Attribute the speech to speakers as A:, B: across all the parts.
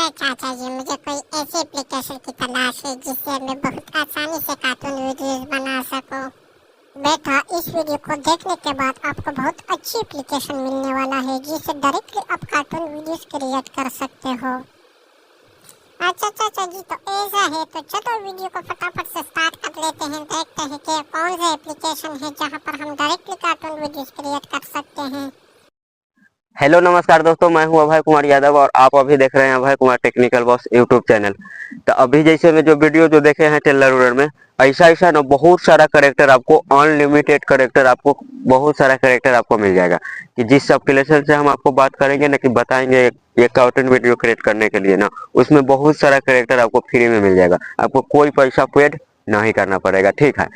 A: अरे चाचा जी, मुझे कोई ऐसी एप्लीकेशन की तलाश है जिससे मैं बहुत आसानी से कार्टून वीडियोस बना सकूं। बेटा, इस वीडियो को देखने के बाद आपको बहुत अच्छी एप्लीकेशन मिलने वाला है जिससे डायरेक्टली आप कार्टून वीडियोस क्रिएट कर सकते हो। अच्छा चाचा जी, तो ऐसा है तो चलो वीडियो को फटाफट से स्टार्ट कर लेते हैं। देखते हैं कि कौन सा एप्लीकेशन है जहां पर हम डायरेक्टली कार्टून वीडियोस क्रिएट कर सकते हैं।
B: हेलो नमस्कार दोस्तों, मैं हूं अभय कुमार यादव और आप अभी देख रहे हैं Abhay Kumar technical boss YouTube channel. तो अभी जैसे में जो वीडियो जो देखे हैं टेलर उलर में, ऐसा ऐसा ना बहुत सारा करेक्टर आपको, अनलिमिटेड करेक्टर आपको, बहुत सारा करेक्टर आपको मिल जाएगा। कि जिस एप्लीकेशन से हम आपको बात करेंगे ना, कि बताएंगे ये कार्टून वीडियो क्रिएट करने के लिए ना, उसमें बहुत सारा करेक्टर आपको फ्री में मिल जाएगा। आपको कोई पैसा पेड नहीं करना पड़ेगा, ठीक है।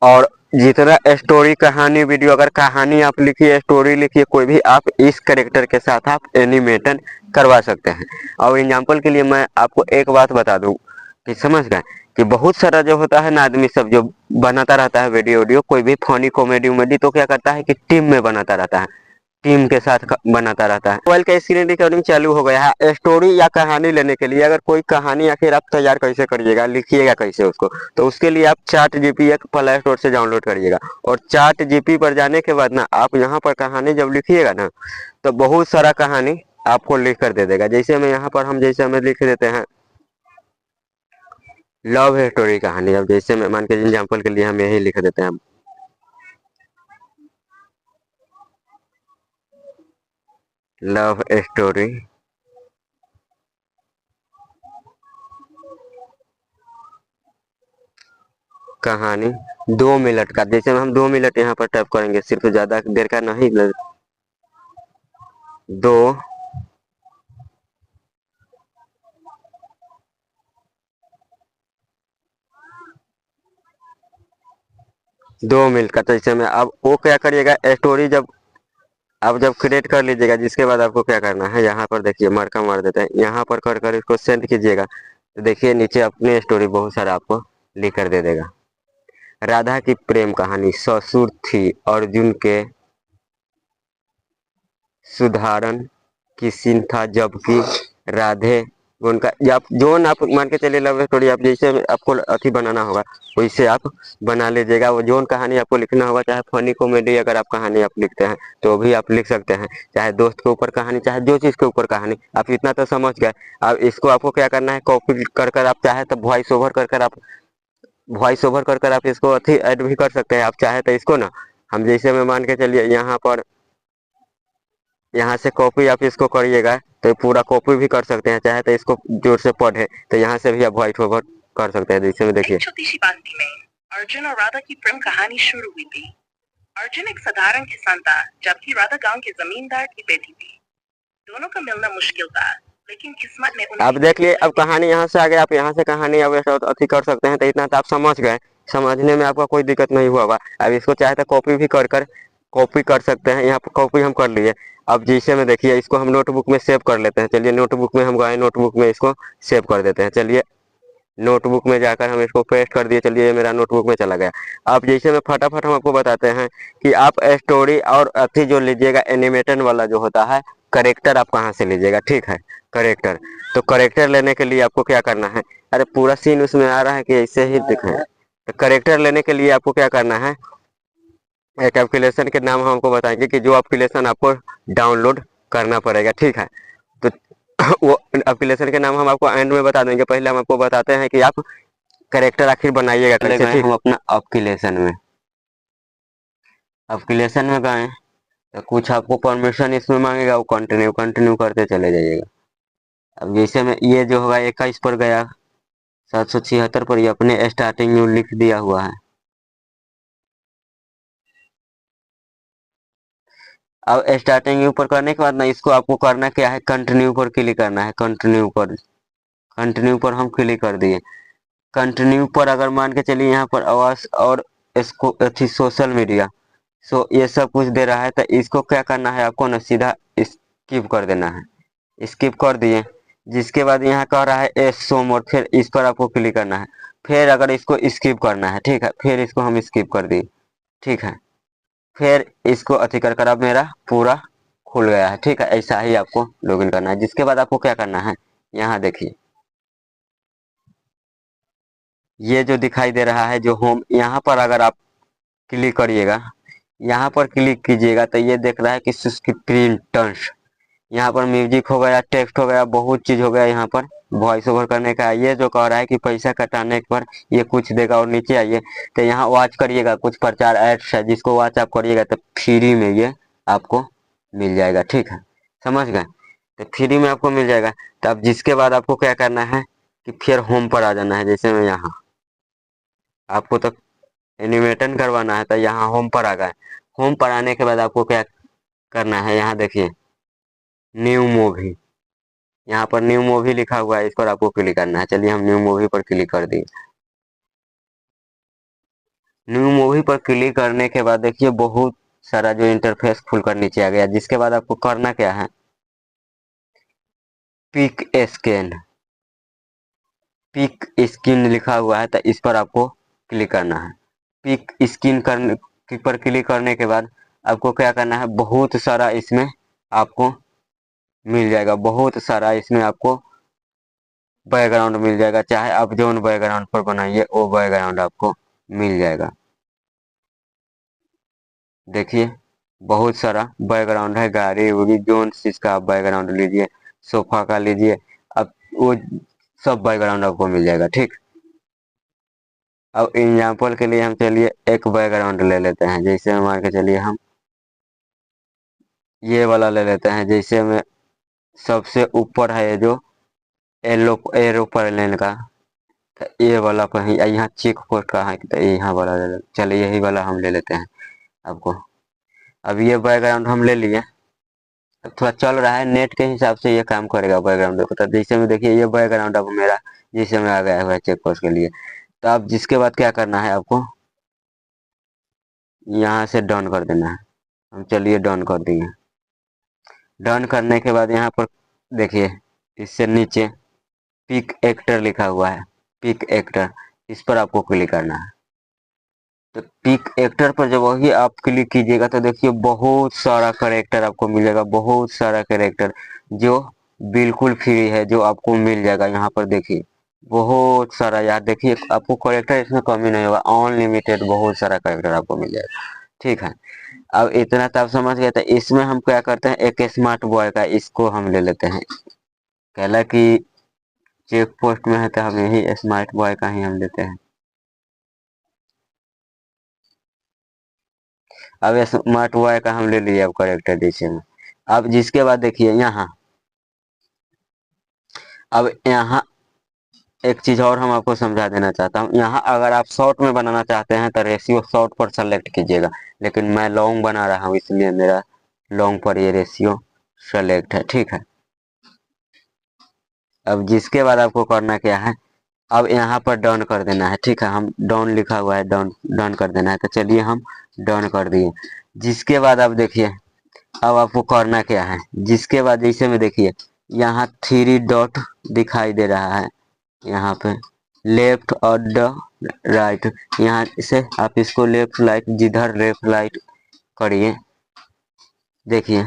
B: और जितना स्टोरी कहानी वीडियो, अगर कहानी आप लिखिए, स्टोरी लिखिए, कोई भी आप इस करेक्टर के साथ आप एनिमेशन करवा सकते हैं। और एग्जांपल के लिए मैं आपको एक बात बता दूं कि समझ गए कि बहुत सारा जो होता है ना, आदमी सब जो बनाता रहता है वीडियो, कोई भी फनी कॉमेडी उमेडी, तो क्या करता है कि टीम में बनाता रहता है, टीम के साथ बनाता रहता है। मोबाइल का स्क्रीन रिकॉर्डिंग चालू हो गया है। स्टोरी या कहानी लेने के लिए, अगर कोई कहानी आखिर आप तैयार कैसे करिएगा, लिखिएगा कैसे उसको, तो उसके लिए आप चाट जीपी एक प्ले स्टोर से डाउनलोड करिएगा। और चाट जीपी पर जाने के बाद ना, आप यहाँ पर कहानी जब लिखिएगा ना, तो बहुत सारा कहानी आपको लिख कर दे देगा। जैसे मैं यहाँ पर, हम जैसे हमें लिख देते हैं लव स्टोरी कहानी। अब जैसे मैं मान के एग्जाम्पल के लिए हम यही लिख देते हैं लव स्टोरी कहानी 2 मिनट का। जैसे हम 2 मिनट यहाँ पर टाइप करेंगे, सिर्फ ज्यादा देर का नहीं, दो 2 मिनट का। तो जैसे में अब वो क्या करिएगा, स्टोरी जब आप जब क्रिएट कर लीजिएगा, जिसके बाद आपको क्या करना है, यहाँ पर देखिए मार्का मार देते हैं, यहाँ पर कर कर इसको सेंड कीजिएगा। तो देखिए नीचे अपनी स्टोरी बहुत सारा आपको लिख कर दे देगा। राधा की प्रेम कहानी, ससुर थी अर्जुन के सुधारन की सीन था, जबकि राधे उनका, आप जोन आप मान के चलिए लव स्टोरी, आप जैसे आपको अथी बनाना होगा वैसे आप बना लीजिएगा। वो जोन कहानी आपको लिखना होगा, चाहे फनी कॉमेडी अगर आप कहानी आप लिखते हैं तो भी आप लिख सकते हैं, चाहे दोस्त के ऊपर कहानी, चाहे जो चीज़ के ऊपर कहानी। आप इतना तो समझ गए। अब इसको आपको क्या करना है, कॉपी कर कर आप चाहे तो वॉइस ओवर कर कर आप इसको अथी ऐड भी कर सकते हैं। आप चाहे तो इसको ना, हम जैसे में मान के चलिए यहाँ पर, यहाँ से कॉपी आप इसको करिएगा तो पूरा कॉपी भी कर सकते हैं, चाहे तो इसको जोर से पढ़े तो यहाँ से भी आप वॉइस ओवर कर सकते हैं। जैसे में देखिए,
C: छोटी सी बस्ती में अर्जुन और राधा की प्रेम कहानी शुरू हुई थी। अर्जुन एक साधारण किसान था, जबकि राधा गांव के जमींदार की बेटी थी। दोनों का मिलना मुश्किल था, लेकिन किस्मत ने उन्हें।
B: आप देख लिए, अब कहानी यहाँ से आ गया, आप यहाँ से कहानी अब ऐसा अथी कर सकते हैं। तो इतना तो आप समझ गए, समझने में आपका कोई दिक्कत नहीं हुआ होगा। अब इसको चाहे तो कॉपी भी कर कर कॉपी कर सकते हैं। यहाँ पर कॉपी हम कर लिए। अब जैसे में देखिए, इसको हम नोटबुक में सेव कर लेते हैं। चलिए नोटबुक में हम गए, नोटबुक में इसको सेव कर देते हैं। चलिए नोटबुक में जाकर हम इसको पेस्ट कर दिए। चलिए ये मेरा नोटबुक में चला गया। अब जैसे में फटाफट हम आपको बताते हैं कि आप स्टोरी और अथी जो लीजिएगा, एनिमेशन वाला जो होता है, करेक्टर आप कहाँ से लीजिएगा, ठीक है। करेक्टर, तो करेक्टर लेने के लिए आपको क्या करना है, अरे पूरा सीन उसमें आ रहा है कि ऐसे ही दिखे। तो करेक्टर लेने के लिए आपको क्या करना है, एक एप्लीकेशन के नाम हम आपको बताएंगे कि जो एप्लीकेशन आपको डाउनलोड करना पड़ेगा, ठीक है। तो वो एप्लीकेशन के नाम हम आपको एंड में बता देंगे। पहले हम आपको बताते हैं कि आप करेक्टर आखिर बनाइएगा कैसे, ठीक। हम अपना एप्लीकेशन में गए तो कुछ आपको परमिशन इसमें मांगेगा, वो कंटिन्यू कंटिन्यू करते चले जाइएगा। अब जैसे में ये जो होगा 21 पर गया, 776 पर ये अपने स्टार्टिंग में लिख दिया हुआ है। अब स्टार्टिंग ऊपर करने के बाद ना, इसको आपको करना क्या है, कंटिन्यू पर क्लिक करना है। कंटिन्यू पर हम क्लिक कर दिए। कंटिन्यू पर अगर मान के चलिए यहाँ पर आवाज और इसको अच्छी सोशल मीडिया, ये सब कुछ दे रहा है, तो इसको क्या करना है आपको ना, सीधा स्किप कर देना है। स्किप कर दिए, जिसके बाद यहाँ कह रहा है एस शो मोर, फिर इस पर आपको क्लिक करना है। फिर अगर इसको स्किप करना है, ठीक है, फिर इसको हम स्किप कर दिए, ठीक है। फिर इसको अति कर कर अब मेरा पूरा खुल गया है, ठीक है। ऐसा ही आपको लॉगिन करना है। जिसके बाद आपको क्या करना है, यहाँ देखिए ये जो दिखाई दे रहा है जो होम, यहाँ पर अगर आप क्लिक करिएगा, यहाँ पर क्लिक कीजिएगा तो ये देख रहा है कि स्क्रीन टच। यहाँ पर म्यूजिक हो गया, टेक्स्ट हो गया, बहुत चीज हो गया। यहाँ पर वॉइस ओवर करने का ये जो कह रहा है कि पैसा कटाने पर ये कुछ देगा। और नीचे आइए तो यहाँ वॉच करिएगा, कुछ प्रचार एड्स है जिसको वॉच आप करिएगा तो फ्री में ये आपको मिल जाएगा। ठीक है, समझ गए? तो फ्री में आपको मिल जाएगा। तो अब जिसके बाद आपको क्या करना है कि फिर होम पर आ जाना है। जैसे मैं यहाँ आपको तो एनिमेशन करवाना है तो यहाँ होम पर आ गए। होम पर आने के बाद आपको क्या करना है, यहाँ देखिए न्यू मूवी, यहाँ पर न्यू मूवी लिखा हुआ है, इस पर आपको क्लिक करना है। चलिए हम न्यू मूवी पर क्लिक कर दिए। न्यू मूवी पर क्लिक करने के बाद देखिए बहुत सारा जो इंटरफेस खुलकर नीचे आ गया। जिसके बाद आपको करना क्या है, पिक स्कैन, पिक स्किन लिखा हुआ है तो इस पर आपको क्लिक करना है। पिक स्किन करने पर क्लिक करने के बाद आपको क्या करना है, बहुत सारा इसमें आपको मिल जाएगा, बहुत सारा इसमें आपको बैकग्राउंड मिल जाएगा। चाहे आप जो बैकग्राउंड पर बनाइए वो बैकग्राउंड आपको मिल जाएगा। देखिए बहुत सारा बैकग्राउंड है, गाड़ी उड़ी जो चीज का आप बैकग्राउंड लीजिए, सोफा का लीजिए, अब वो सब बैकग्राउंड आपको मिल जाएगा। ठीक, अब एग्जाम्पल के लिए हम चलिए एक बैकग्राउंड ले लेते हैं। जैसे मान के चलिए हम ये वाला ले लेते हैं। जैसे में सबसे ऊपर है ये जो एरोप्लेन का, तो ये वाला कहीं यहाँ चेक पोस्ट का है तो यहाँ वाला ले लेते, चलिए यही वाला हम ले लेते हैं आपको। अब ये बैकग्राउंड हम ले लिए, अब थोड़ा चल रहा है नेट के हिसाब से ये काम करेगा बैकग्राउंड। देखो तो जैसे में देखिए ये बैकग्राउंड अब मेरा जैसे में आ गया हुआ है चेक पोस्ट के लिए। तो अब जिसके बाद क्या करना है आपको, यहाँ से डन कर देना है। हम चलिए डन कर दिए। डन करने के बाद यहाँ पर देखिए इससे नीचे पिक एक्टर लिखा हुआ है, पिक एक्टर, इस पर आपको क्लिक करना है। तो पिक एक्टर पर जब वही आप क्लिक कीजिएगा तो देखिए बहुत सारा कैरेक्टर आपको मिलेगा, बहुत सारा कैरेक्टर जो बिल्कुल फ्री है, जो आपको मिल जाएगा। यहाँ पर देखिए बहुत सारा, यार देखिए आपको कैरेक्टर इसमें कमी नहीं होगा, अनलिमिटेड बहुत सारा कैरेक्टर आपको मिल जाएगा। ठीक है, अब इतना तो आप समझ गए। तो इसमें हम क्या करते हैं, एक स्मार्ट बॉय का इसको हम ले लेते हैं। कहला कि चेक पोस्ट में है तो हम यही स्मार्ट बॉय का ही हम लेते हैं। अब स्मार्ट बॉय का हम ले लिए अब करेक्टर जैसे में। अब जिसके बाद देखिए यहाँ, अब यहाँ एक चीज और हम आपको समझा देना चाहता हूँ। यहाँ अगर आप शॉर्ट में बनाना चाहते हैं तो रेशियो शॉर्ट पर सेलेक्ट कीजिएगा, लेकिन मैं लॉन्ग बना रहा हूँ इसलिए मेरा लॉन्ग पर ये रेशियो सेलेक्ट है। ठीक है, अब जिसके बाद आपको करना क्या है, अब यहाँ पर डन कर देना है। ठीक है, हम डन लिखा हुआ है, डन डन कर देना है। तो चलिए हम डन कर दिए। जिसके बाद अब देखिए अब आपको करना क्या है, जिसके बाद जैसे में देखिए यहाँ 3 डॉट दिखाई दे रहा है, यहाँ पे लेफ्ट और द राइट, यहाँ से आप इसको लेफ्ट राइट, जिधर लेफ्ट राइट करिए। देखिए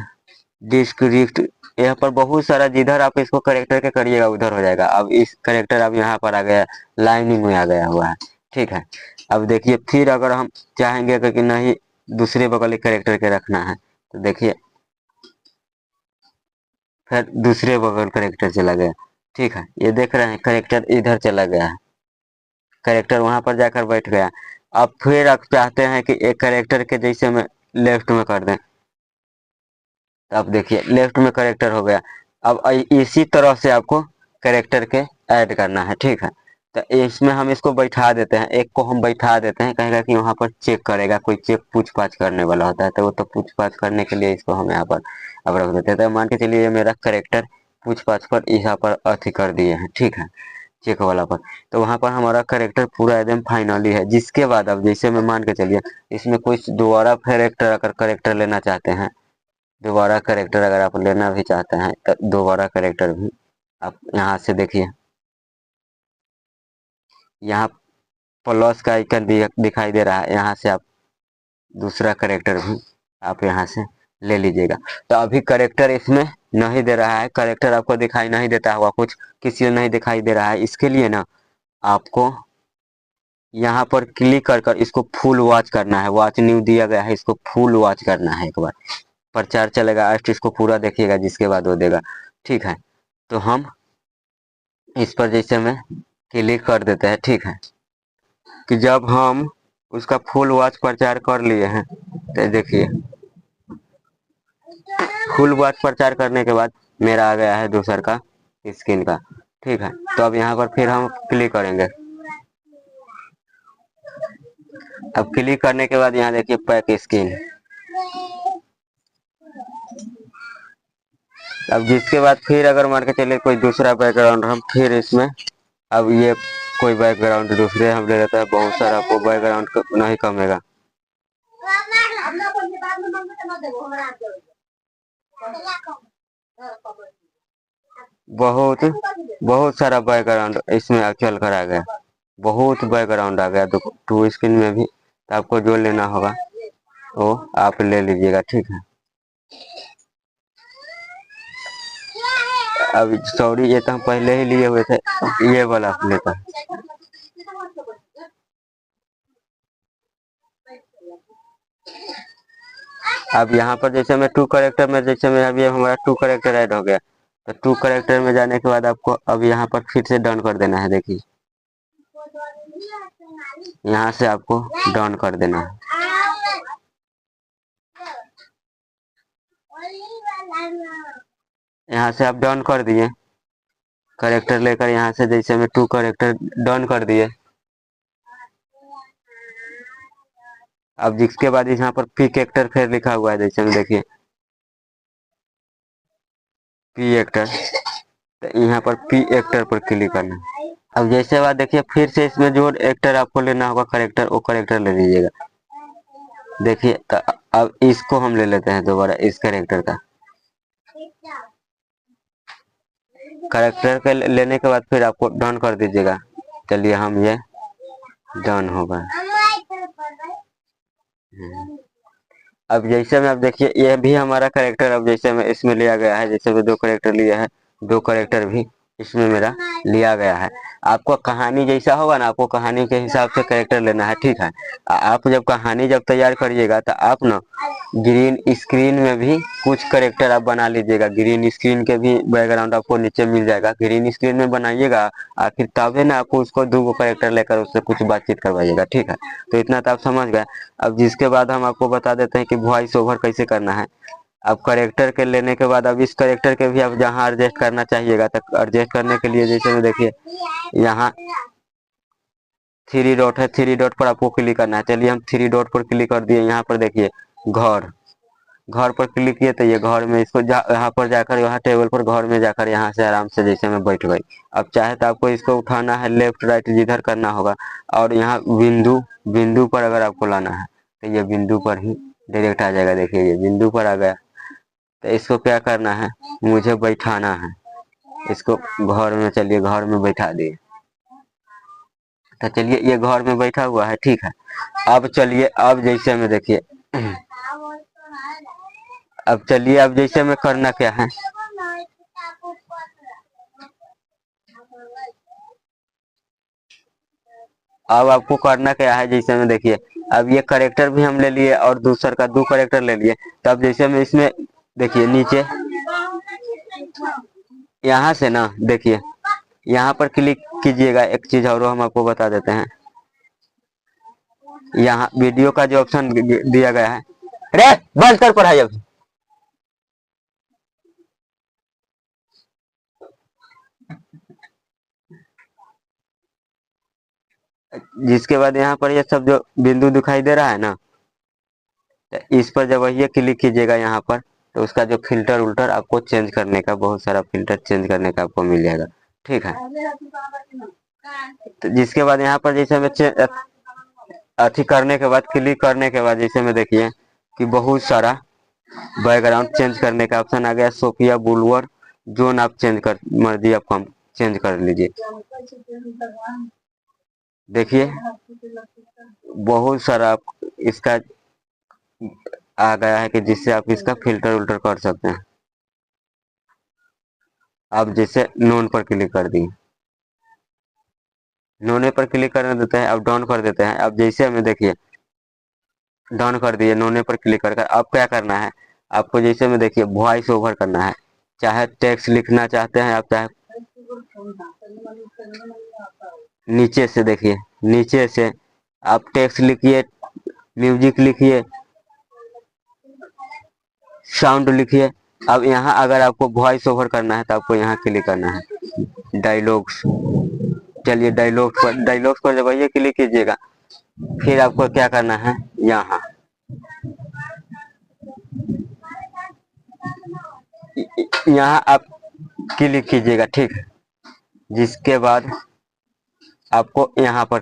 B: डिस्क्रिप्ट, यहाँ पर बहुत सारा, जिधर आप इसको करेक्टर के करिएगा उधर हो जाएगा। अब इस करेक्टर अब यहाँ पर आ गया, लाइनिंग में आ गया हुआ है। ठीक है, अब देखिए फिर अगर हम चाहेंगे कि नहीं दूसरे बगल के करेक्टर के रखना है तो देखिए फिर दूसरे बगल करेक्टर चला गया। ठीक है, ये देख रहे हैं करेक्टर इधर चला गया है, करेक्टर वहां पर जाकर बैठ गया। अब फिर आप चाहते हैं कि एक करेक्टर के जैसे में लेफ्ट में कर दें, तो अब देखिए लेफ्ट में करेक्टर हो गया। अब इसी तरह से आपको करेक्टर के ऐड करना है। ठीक है, तो इसमें हम इसको बैठा देते हैं, एक को हम बैठा देते हैं, कहेगा कि वहां पर चेक करेगा, कोई चेक पूछ पाछ करने वाला होता है तो वो तो पूछ पाछ करने के लिए इसको हम यहाँ पर अब रख देते हैं। तो मान के चलिए ये मेरा करेक्टर पूछ पाछ पर यहाँ पर अथी कर दिए हैं। ठीक है, चेक वाला पर, तो वहां पर हमारा करेक्टर पूरा एकदम फाइनली है। जिसके बाद अब जैसे मैं मान के चलिए इसमें कुछ दोबारा करेक्टर अगर करेक्टर लेना चाहते हैं, दोबारा करेक्टर अगर आप लेना भी चाहते हैं तो दोबारा करेक्टर भी आप यहाँ से देखिए, यहाँ प्लस का आइकन दिखाई दे रहा है, यहाँ से आप दूसरा करेक्टर भी आप यहाँ से ले लीजिएगा। तो अभी करेक्टर इसमें नहीं दे रहा है, करेक्टर आपको दिखाई नहीं देता होगा, कुछ किसी को नहीं दिखाई दे रहा है, इसके लिए ना आपको यहाँ पर क्लिक कर कर इसको फुल वॉच करना है। वॉच न्यू दिया गया है, इसको फुल वॉच करना है। एक बार प्रचार चलेगा, अर्स्ट इसको पूरा देखिएगा, जिसके बाद वो देगा। ठीक है, तो हम इस पर जैसे में क्लिक कर देते हैं। ठीक है, कि जब हम उसका फुल वॉच प्रचार कर लिए हैं, तो देखिए फुल वॉच प्रचार करने के बाद मेरा आ गया है दूसर का स्किन का। ठीक है, तो अब यहाँ पर फिर हम क्लिक करेंगे। अब क्लिक करने के बाद यहाँ देखिए पैक स्किन। अब जिसके बाद फिर अगर मान के चले कोई दूसरा बैकग्राउंड, हम फिर इसमें अब ये कोई बैकग्राउंड दूसरे हम ले लेते हैं। बहुत सारा आपको बैकग्राउंड नहीं कमेगा। बहुत बहुत सारा बैकग्राउंड इसमें चल कर आ गया, बहुत बैकग्राउंड आ गया। टू स्क्रीन में भी, तो आपको जो लेना होगा वो आप ले लीजिएगा। ठीक है, अब सॉरी ये तो हम पहले ही लिए हुए थे, ये वाला लेता है। अब यहाँ पर जैसे मैं टू करेक्टर में, जैसे में अभी हमारा टू करेक्टर ऐड हो गया, तो टू करेक्टर में जाने के बाद आपको अब यहाँ पर फिर से डन कर देना है। देखिए यहाँ से आपको डन कर देना है। यहाँ से आप डन कर दिए करेक्टर लेकर, यहाँ से जैसे में टू करेक्टर डन कर दिए। अब जिसके बाद यहाँ पर पिक एक्टर फिर लिखा हुआ है, जैसे में देखिए पी एक्टर, तो यहाँ पर पी एक्टर पर क्लिक करना है। अब जैसे बात देखिए फिर से इसमें जो एक्टर आपको लेना होगा करेक्टर, वो करेक्टर ले लीजिएगा। देखिए तो अब इसको हम ले लेते हैं दोबारा, इस करेक्टर का करेक्टर के लेने के बाद फिर आपको डन कर दीजिएगा। चलिए हम ये डन होगा। अब जैसे में अब देखिए ये भी हमारा करेक्टर अब जैसे में इसमें लिया गया है। जैसे में दो करेक्टर लिया है, दो करेक्टर भी इसमें मेरा लिया गया है। आपको कहानी जैसा होगा ना, आपको कहानी के हिसाब से करेक्टर लेना है। ठीक है, आप जब कहानी जब तैयार करिएगा तो आप ना ग्रीन स्क्रीन में भी कुछ करेक्टर आप बना लीजिएगा। ग्रीन स्क्रीन के भी बैकग्राउंड आपको नीचे मिल जाएगा, ग्रीन स्क्रीन में बनाइएगा। आखिर तब है ना आपको उसको दो करेक्टर लेकर उससे कुछ बातचीत करवाइएगा। ठीक है, तो इतना तो आप समझ गए। अब जिसके बाद हम आपको बता देते हैं कि वॉइस ओवर कैसे करना है। अब करेक्टर के लेने के बाद अब इस करेक्टर के भी आप जहाँ एडजस्ट करना चाहिएगा, तो एडजस्ट करने के लिए जैसे में देखिए यहाँ थ्री डॉट है, थ्री डॉट पर आपको क्लिक करना है। चलिए हम थ्री डॉट पर क्लिक कर दिए। यहाँ पर देखिए घर, घर पर क्लिक किए तो ये घर में इसको यहाँ पर जाकर, यहाँ टेबल पर घर में जाकर यहाँ से आराम से जैसे में बैठ गई। अब चाहे तो आपको इसको उठाना है लेफ्ट राइट जिधर करना होगा, और यहाँ बिंदु, बिंदु पर अगर आपको लाना है तो ये बिंदु पर ही डायरेक्ट आ जाएगा। देखिए ये बिंदु पर आ गया। तो इसको क्या करना है, मुझे बैठाना है इसको घर में। चलिए घर में बैठा दिए, तो चलिए ये घर में बैठा हुआ है। ठीक है, अब चलिए अब जैसे में देखिए अब चलिए अब जैसे में करना क्या है, अब आपको करना क्या है। जैसे में देखिए अब ये करेक्टर भी हम ले लिए और दूसर का दो करेक्टर ले लिए। तब जैसे में इसमें देखिए नीचे यहाँ से ना देखिए यहाँ पर क्लिक कीजिएगा। एक चीज और हम आपको बता देते हैं, यहाँ वीडियो का जो ऑप्शन दिया गया है, अरे बंद कर पढ़ाई अभी। जिसके बाद यहाँ पर ये सब जो बिंदु दिखाई दे रहा है ना, तो इस पर जब ये क्लिक कीजिएगा यहाँ पर, तो उसका जो फिल्टर उल्टर आपको चेंज करने का, बहुत सारा फिल्टर चेंज करने का आपको मिल जाएगा। ठीक है, तो जिसके बाद यहाँ पर जैसे में अथी करने के बाद, क्लिक करने के बाद जैसे में देखिए कि बहुत सारा बैकग्राउंड चेंज करने का ऑप्शन आ गया। सोफिया बुलवर जोन आप चेंज कर, मर्जी आपको चेंज कर लीजिए। देखिए बहुत सारा आप इसका आ गया है कि जिससे आप इसका फिल्टर उल्टर कर सकते हैं। अब जैसे नोन पर क्लिक कर दिए, नोने पर क्लिक करने देते हैं। अब डाउन कर देते हैं। अब जैसे हमें देखिए डाउन कर दिए, नोने पर क्लिक कर अब क्या करना है आपको, जैसे में देखिए वॉइस ओवर करना है। चाहे टेक्स्ट लिखना चाहते हैं आप, चाहे नीचे से देखिए, नीचे से आप टेक्स्ट लिखिए, म्यूजिक लिखिए, साउंड लिखिए। अब यहाँ अगर आपको वॉइस ओवर करना है तो आपको यहाँ क्लिक करना है डायलॉग्स। चलिए डायलॉग्स पर जब ये क्लिक कीजिएगा, फिर आपको क्या करना है, यहाँ यहाँ आप क्लिक कीजिएगा, ठीक है। जिसके बाद आपको यहाँ पर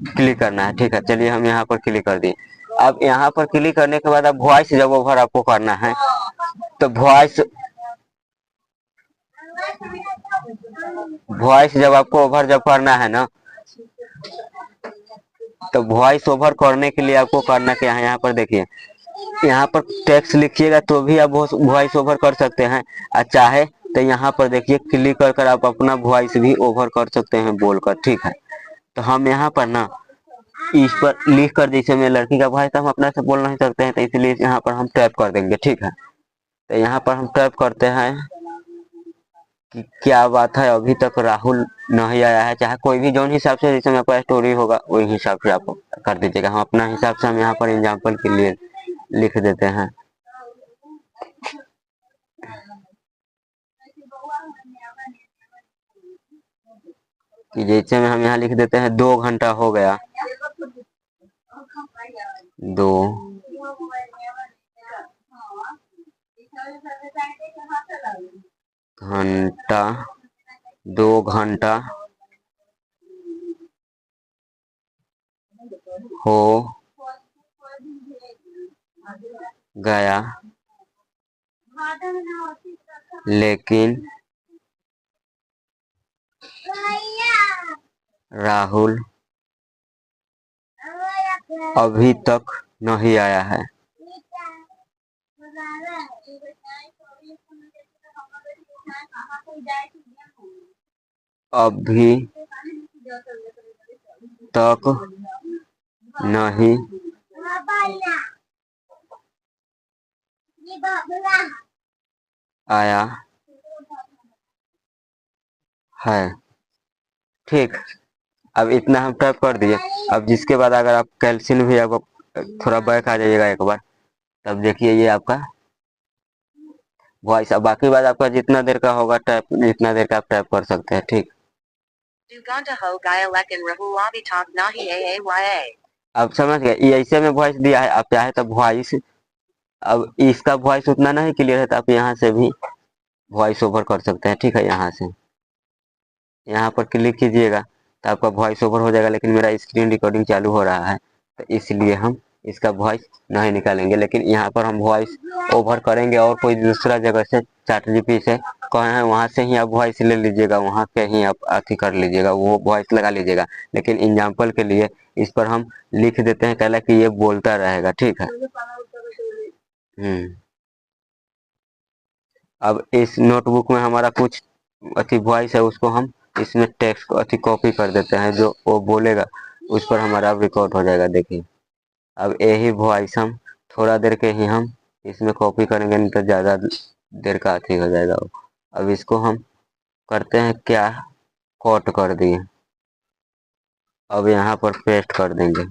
B: क्लिक करना है, ठीक है। चलिए हम यहाँ पर क्लिक कर दिए। अब यहाँ पर क्लिक करने के बाद अब वॉइस जब ओवर आपको करना है तो वॉइस जब आपको ओवर जब करना है ना, तो वॉइस ओवर करने के लिए आपको करना क्या है, यहाँ पर देखिए, यहाँ पर टेक्स्ट लिखिएगा तो भी आप वॉइस ओवर कर सकते हैं। और चाहे तो यहाँ पर देखिए क्लिक कर आप अपना वॉइस भी ओवर कर सकते हैं बोलकर, ठीक है। तो हम यहाँ पर ना इस पर लिख कर, जैसे मैं लड़की का वॉइस हम अपना से बोल नहीं सकते हैं, तो इसलिए यहाँ पर हम टैप कर देंगे, ठीक है। तो यहाँ पर हम टैप करते हैं कि क्या बात है अभी तक राहुल नहीं आया है। चाहे कोई भी जो हिसाब से जैसे मेरे पास स्टोरी होगा वही हिसाब से आप कर दीजिएगा। हम अपना हिसाब से हम यहाँ पर एग्जाम्पल के लिए लिख देते हैं कि जैसे में हम यहाँ लिख देते हैं 2 घंटा हो गया, 2 घंटा, 2 घंटा हो गया, लेकिन राहुल अभी तक नहीं आया है। अभी तक नहीं आया है, ठीक। अब इतना हम टाइप कर दिए। अब जिसके बाद अगर आप कैल्शियम भी आपको थोड़ा बैक आ जाइएगा एक बार, तब देखिए ये आपका वॉइस। अब बाकी बात आपका जितना देर का होगा टाइप, जितना देर का आप टाइप कर सकते हैं, ठीक। अब समझ गए, ये ऐसे में वॉइस दिया है। आप चाहे तो वॉइस, अब इसका वॉइस उतना नहीं क्लियर है तो आप यहाँ से भी वॉइस ओवर कर सकते हैं, ठीक है। यहाँ से यहाँ पर क्लिक कीजिएगा तो आपका वॉइस ओवर हो जाएगा, लेकिन मेरा स्क्रीन रिकॉर्डिंग चालू हो रहा है तो इसलिए हम इसका वॉइस नहीं निकालेंगे। लेकिन यहाँ पर हम वॉइस ओवर करेंगे और कोई दूसरा जगह से चैट जीपीटी से कहे हैं वहाँ से ही आप वॉइस ले लीजिएगा, वहाँ पे ही आप अथी कर लीजिएगा, वो वॉइस लगा लीजिएगा। लेकिन एग्जाम्पल के लिए इस पर हम लिख देते हैं कहला कि ये बोलता रहेगा, ठीक है। अब इस नोटबुक में हमारा कुछ अथी वॉइस है, उसको हम इसमें टेक्स्ट को अथी कॉपी कर देते हैं, जो वो बोलेगा उस पर हमारा रिकॉर्ड हो जाएगा। देखिए अब यही वॉइस हम थोड़ा देर के ही हम इसमें कॉपी करेंगे, नहीं तो ज़्यादा देर का अथी हो जाएगा। अब इसको हम करते हैं क्या, कट कर दिए। अब यहाँ पर पेस्ट कर देंगे।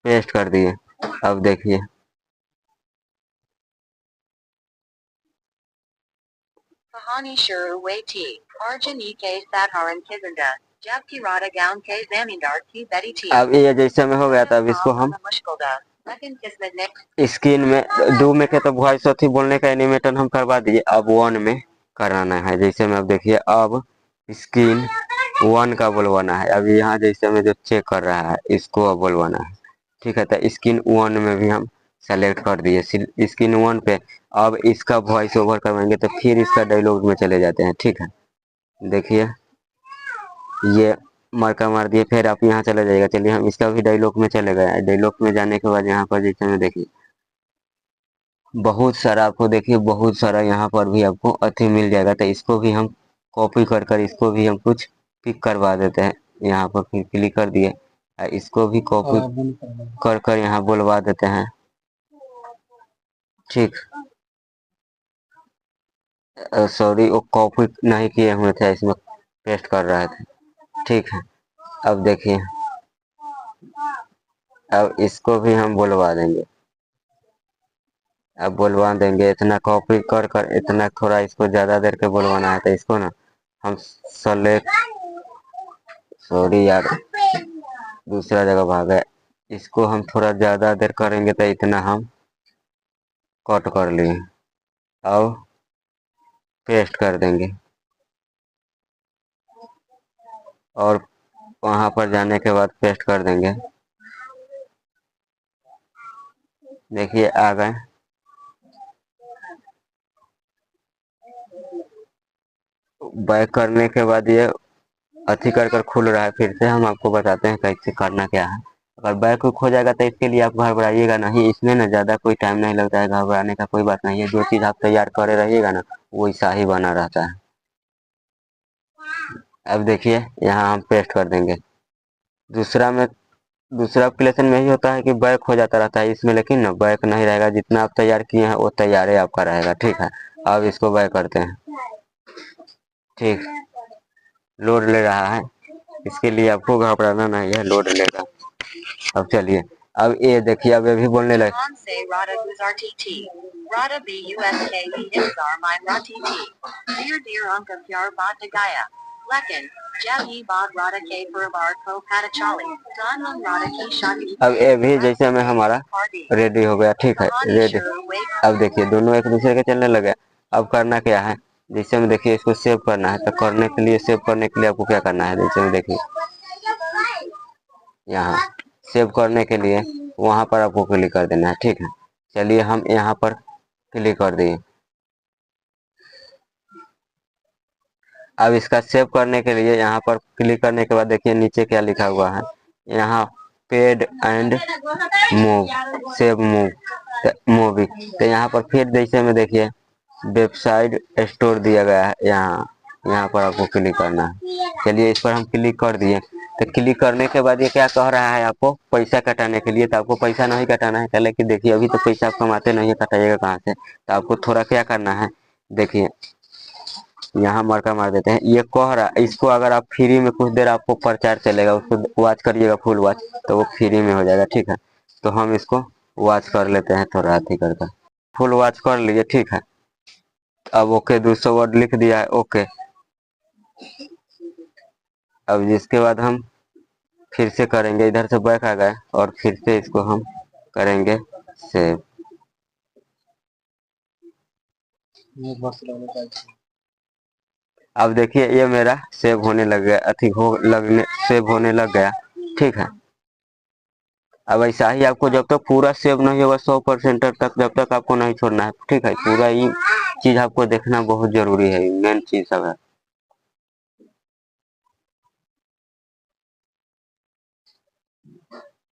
B: पेस्ट कर दिए। अब देखिए
C: कहानी शुरू हुई थी, अर्जुन के साधारण किस्सा, जबकि राधा गांव के जमींदार की बेटी थी।
B: अब ये जैसे में हो गया था, अब इसको हम स्क्रीन में 2 में के तो वॉइस अथी बोलने का एनिमेशन हम करवा दिए। अब 1 में कराना है। जैसे में अब देखिए अब स्क्रीन 1 का बोलवाना है। अब यहाँ जैसे में जो चेक कर रहा है इसको अब बोलवाना है, ठीक है। तो स्क्रीन 1 में भी हम सेलेक्ट कर दिए। स्क्रीन 1 पे अब इसका वॉइस ओवर करवाएंगे तो फिर इसका डायलॉग में चले जाते हैं, ठीक है। देखिए ये मार्का मार दिए, फिर आप यहाँ चले जाइएगा। चलिए हम इसका भी डायलॉग में चले गए। डायलॉग में जाने के बाद यहाँ पर जैसे में देखिए बहुत सारा आपको देखिए बहुत सारा यहाँ पर भी आपको अति मिल जाएगा। तो इसको भी हम कॉपी कर कर इसको भी हम कुछ पिक करवा देते हैं। यहाँ पर फिर क्लिक कर दिए, इसको भी कॉपी कर कर यहाँ बुलवा देते हैं। ठीक, सॉरी वो कॉपी नहीं किए हुए थे, इसमें पेस्ट कर रहे थे। ठीक है, अब देखिए अब इसको भी हम बुलवा देंगे। अब बुलवा देंगे, इतना कॉपी कर कर इतना थोड़ा इसको ज़्यादा देर के बुलवाना है। तो इसको ना हम सेलेक्ट, सॉरी यार दूसरा जगह भाग गए। इसको हम थोड़ा ज़्यादा देर करेंगे तो इतना हम कट कर लिए। अब पेस्ट कर देंगे और वहाँ पर जाने के बाद पेस्ट कर देंगे। देखिए आ गए। बैक करने के बाद ये अथी कर कर खुल रहा है। फिर से हम आपको बताते हैं कैसे करना क्या है। अगर बैक हो जाएगा तो इसके लिए आप घबराइएगा नहीं, इसमें ना ज़्यादा कोई टाइम नहीं लगता है। घबराने का कोई बात नहीं है, जो चीज़ आप तैयार करे रहिएगा ना वैसा ही बना रहता है। अब देखिए यहाँ हम पेस्ट कर देंगे। दूसरा एप्लीकेशन में ही होता है कि बैक हो जाता रहता है, इसमें लेकिन ना बैक नहीं रहेगा। जितना आप तैयार किए हैं वो तैयार ही आपका रहेगा। ठीक है, अब इसको बैक करते हैं। ठीक, लोड ले रहा है, इसके लिए आपको घबराना नहीं है, लोड लेगा। अब चलिए, अब ये देखिए अब ये भी बोलने लगे। अब ये भी जैसे में हमारा रेडी हो गया। ठीक है, रेडी। अब देखिए दोनों एक दूसरे के चलने लगे। अब करना क्या है, जैसे में देखिए इसको सेव करना है। तो करने के लिए सेव करने के लिए आपको क्या करना है, जैसे में देखिए यहाँ सेव करने के लिए वहाँ पर आपको क्लिक कर देना है। ठीक है, चलिए हम यहाँ पर क्लिक कर दिए। अब इसका सेव करने के लिए यहाँ पर क्लिक करने के बाद देखिए नीचे क्या लिखा हुआ है, यहाँ paid and move, save movie. तो यहाँ पर फिर जैसे में देखिए वेबसाइट स्टोर दिया गया है, यहाँ पर आपको क्लिक करना है। चलिए इस पर हम क्लिक कर दिए। तो क्लिक करने के बाद ये क्या कह रहा है, आपको पैसा कटाने के लिए। तो आपको पैसा नहीं कटाना है, पहले कि देखिए अभी तो पैसा आप कमाते नहीं है, कटाइएगा कहाँ से। तो आपको थोड़ा क्या करना है, देखिए यहाँ मरका मार देते हैं। ये कह रहा है इसको अगर आप फ्री में कुछ देर आपको प्रचार चलेगा, उसको वॉच करिएगा फुल वॉच, तो वो फ्री में हो जाएगा। ठीक है, तो हम इसको वॉच कर लेते हैं थोड़ा अथी करके। फुल वॉच कर लिए। ठीक है, अब ओके 200 वर्ड लिख दिया है, ओके। अब जिसके बाद हम फिर से करेंगे, इधर से बैक आ गए और फिर से इसको हम करेंगे सेव। अब देखिए ये मेरा सेव होने लग गया, सेव होने लग गया। ठीक है, अब ऐसा ही आपको जब तक पूरा सेव नहीं होगा 100% तक, जब तक आपको नहीं छोड़ना है। ठीक है, पूरा ये चीज आपको देखना बहुत जरूरी है, मेन चीज सब है।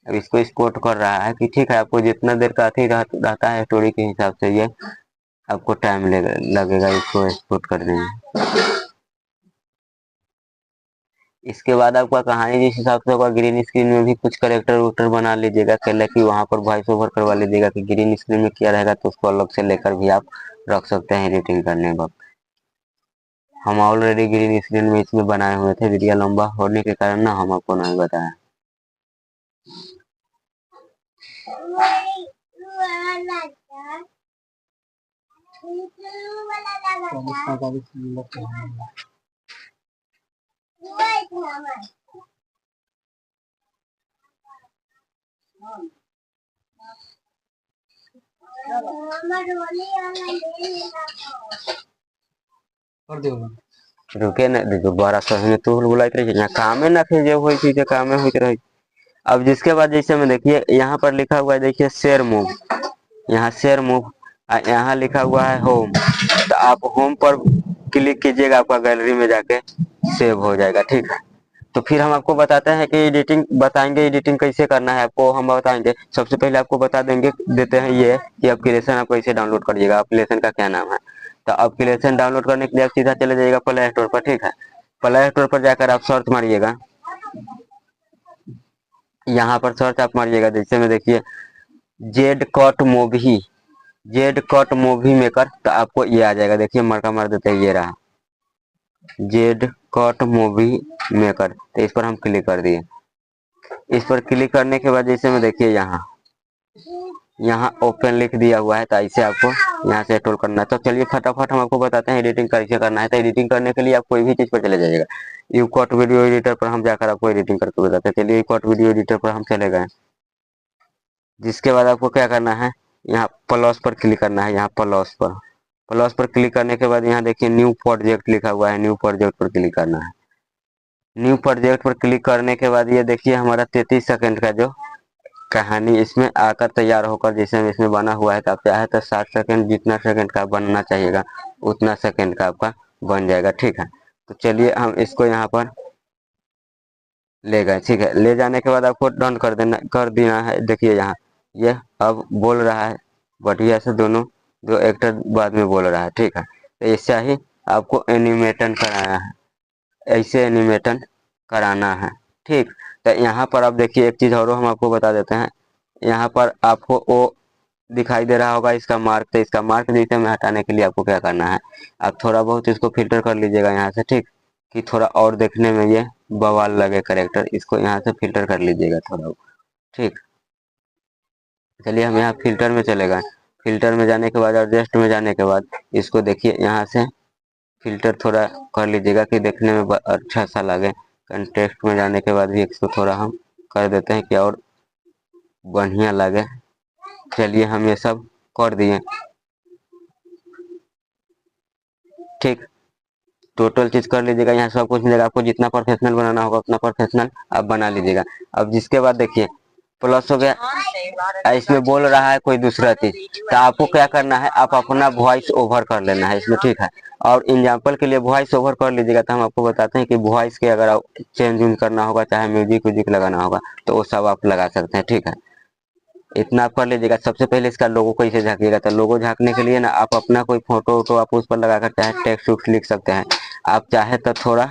B: अब इसको एक्सपोर्ट कर रहा है कि ठीक है, आपको जितना देर का अथी रहता है स्टोरी के हिसाब से ये आपको टाइम लगेगा इसको एक्सपोर्ट करने में। इसके बाद आपका कहानी जिस हिसाब से होगा, ग्रीन स्क्रीन में भी कुछ करेक्टर वरेक्टर बना लीजिएगा, कहले कि वहां पर वॉइस ओवर करवा लीजिएगा कि ग्रीन स्क्रीन में क्या रहेगा, तो उसको अलग से लेकर भी आप रख सकते हैं एडिटिंग करने वक्त। हम ऑलरेडी ग्रीन स्क्रीन में इसमें बनाए हुए थे, वीडियो लंबा होने के कारण ना हम आपको नहीं बताया। रुके ना देखो 1200 में तो बुलाइत रही यहाँ कामे ना थे, जो हुई थी जो कामे हुई रही। अब जिसके बाद जैसे में देखिए यहाँ पर लिखा हुआ है, देखिए शेयर मूव, यहाँ शेयर मूव, यहाँ लिखा हुआ है होम। तो आप होम पर क्लिक कीजिएगा, आपका गैलरी में जाके सेव हो जाएगा। ठीक है, तो फिर हम आपको बताते हैं कि एडिटिंग बताएंगे, एडिटिंग कैसे करना है आपको हम बताएंगे। सबसे पहले आपको बता देंगे देते हैं ये कि एप्लीकेशन आप कैसे डाउनलोड करिएगा, एप्लीकेशन का क्या नाम है। तो एप्लीकेशन डाउनलोड करने के लिए आप सीधा चले जाइएगा प्ले स्टोर पर, ठीक है। प्ले स्टोर पर जाकर आप सर्च मारिएगा, यहाँ पर सर्च आप मारिएगा, जैसे में देखिए Z cut movie, Z cut movie maker, तो आपको ये आ जाएगा। देखिए मरका मार देते हैं, ये रहा जेड कट मूवी मेकर। तो इस पर हम क्लिक कर दिए। इस पर क्लिक करने के बाद जैसे में देखिए यहाँ ओपन लिख दिया हुआ है, तो ऐसे आपको यहाँ से इंस्टॉल करना है। तो चलिए फटाफट हम आपको बताते हैं एडिटिंग कैसे करना है। तो एडिटिंग करने के लिए आप कोई भी चीज़ पर चले जाइएगा, यू कट वीडियो एडिटर पर हम जाकर आपको एडिटिंग करके बताते हैं। चलिए यू कट वीडियो एडिटर पर हम चले गए, जिसके बाद आपको क्या करना है, यहाँ प्लस पर क्लिक करना है। यहाँ प्लस पर क्लिक करने के बाद यहाँ देखिए न्यू प्रोजेक्ट लिखा हुआ है, न्यू प्रोजेक्ट पर क्लिक करना है। न्यू प्रोजेक्ट पर क्लिक करने के बाद ये देखिए हमारा 33 सेकंड का जो कहानी इसमें आकर तैयार होकर जैसे इसमें बना हुआ है। तो आप चाहे तो 60 सेकंड, जितना सेकंड का बनना चाहिएगा उतना सेकंड का आपका बन जाएगा, ठीक है। तो चलिए हम इसको यहाँ पर ले गए, ठीक है। ले जाने के बाद आपको डन कर देना है। देखिए यहाँ ये अब बोल रहा है बढ़िया से, दोनों दो एक्टर बाद में बोल रहा है, ठीक है। तो ऐसा ही आपको एनिमेटन कराना है, ऐसे एनिमेटन कराना है, ठीक। तो यहाँ पर आप देखिए एक चीज़ और हम आपको बता देते हैं। यहाँ पर आपको वो दिखाई दे रहा होगा इसका मार्क। तो इसका मार्क जैसे में हटाने के लिए आपको क्या करना है, आप थोड़ा बहुत इसको फिल्टर कर लीजिएगा यहाँ से, ठीक, कि थोड़ा और देखने में ये बवाल लगे करेक्टर। इसको यहाँ से फिल्टर कर लीजिएगा थोड़ा, ठीक। चलिए हम यहाँ फिल्टर में चले गए। फिल्टर में जाने के बाद एडजस्ट में जाने के बाद इसको देखिए यहाँ से फिल्टर थोड़ा कर लीजिएगा कि देखने में अच्छा सा लगे। कंटेक्स्ट में जाने के बाद भी इसको थोड़ा हम कर देते हैं कि और बढ़िया लगे। चलिए हम ये सब कर दिए, ठीक। टोटल चीज कर लीजिएगा, यहाँ सब कुछ मिलेगा। आपको जितना प्रोफेशनल बनाना होगा उतना प्रोफेशनल आप बना लीजिएगा। अब जिसके बाद देखिए प्लस हो गया, इसमें बोल रहा है कोई दूसरा चीज, तो आपको क्या करना है, आप अपना वॉइस ओवर कर लेना है इसमें, ठीक है। और एग्जाम्पल के लिए वॉइस ओवर कर लीजिएगा। तो हम आपको बताते हैं कि वॉइस के अगर आप चेंज करना होगा, चाहे म्यूजिक व्यूजिक लगाना होगा, तो वो सब आप लगा सकते हैं, ठीक है। इतना आप कर लीजिएगा। सबसे पहले इसका लोगो कैसे झाँकिएगा, तो लोगो झाँकने के लिए ना आप अपना कोई फोटो वोटो आप उस पर लगाकर चाहे टेक्स्ट उक्स्ट लिख सकते हैं। आप चाहे तो थोड़ा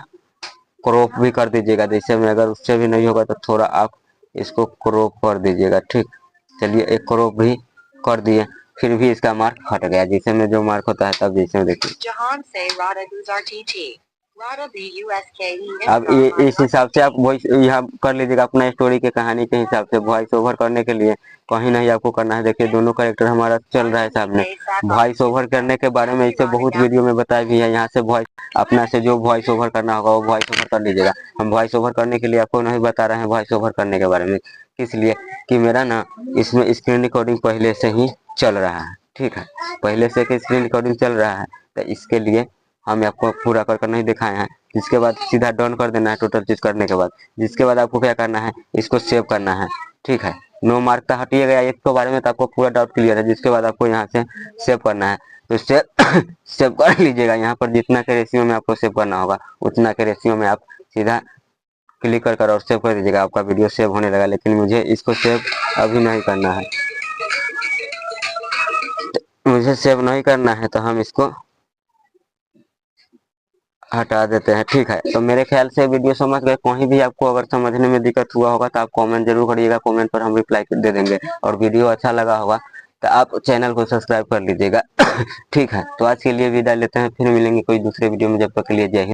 B: क्रॉप भी कर दीजिएगा, जैसे में अगर उससे भी नहीं होगा तो थोड़ा आप इसको क्रॉप कर दीजिएगा, ठीक। चलिए एक क्रॉप भी कर दिए, फिर भी इसका मार्क हट गया। जैसे में जो मार्क होता है तब जैसे में देखिए अब ये इस हिसाब से आप वॉइस यहाँ कर लीजिएगा अपना स्टोरी के कहानी के हिसाब से। वॉइस ओवर करने के लिए कहीं नहीं आपको करना है। देखिए दोनों कैरेक्टर हमारा चल रहा है सामने। वॉइस ओवर करने के बारे में इसे बहुत वीडियो में बताया भी है। यहाँ से वॉइस अपना से जो वॉइस ओवर करना होगा वो वॉइस ओवर कर लीजिएगा। हम वॉइस ओवर करने के लिए आपको नहीं बता रहे हैं वॉइस ओवर करने के बारे में, इसलिए कि मेरा ना इसमें स्क्रीन रिकॉर्डिंग पहले से ही चल रहा है, ठीक है। पहले से स्क्रीन रिकॉर्डिंग चल रहा है, तो इसके लिए हम आपको पूरा कर नहीं दिखाए हैं। इसके बाद सीधा डन कर देना है टोटल चीज करने के बाद। जिसके बाद आपको क्या करना है, इसको सेव करना है, ठीक है। नो मार्क तो हटिए गया इसके बारे में, तो आपको पूरा डाउट क्लियर है। जिसके बाद आपको यहाँ से सेव करना है, तो सेव कर लीजिएगा। यहाँ पर जितना के रेशियो में आपको सेव करना होगा उतना के रेशियो में आप सीधा क्लिक कर और सेव कर दीजिएगा। आपका वीडियो सेव होने लगा। लेकिन मुझे इसको सेव अभी नहीं करना है, मुझे सेव नहीं करना है, तो हम इसको हटा देते हैं, ठीक है। तो मेरे ख्याल से वीडियो समझ गए। कहीं भी आपको अगर समझने में दिक्कत हुआ होगा तो आप कमेंट जरूर करिएगा, कमेंट पर हम रिप्लाई दे देंगे। और वीडियो अच्छा लगा होगा तो आप चैनल को सब्सक्राइब कर लीजिएगा ठीक है। तो आज के लिए विदा लेते हैं, फिर मिलेंगे कोई दूसरे वीडियो में। जब तक के लिए जय हिंद।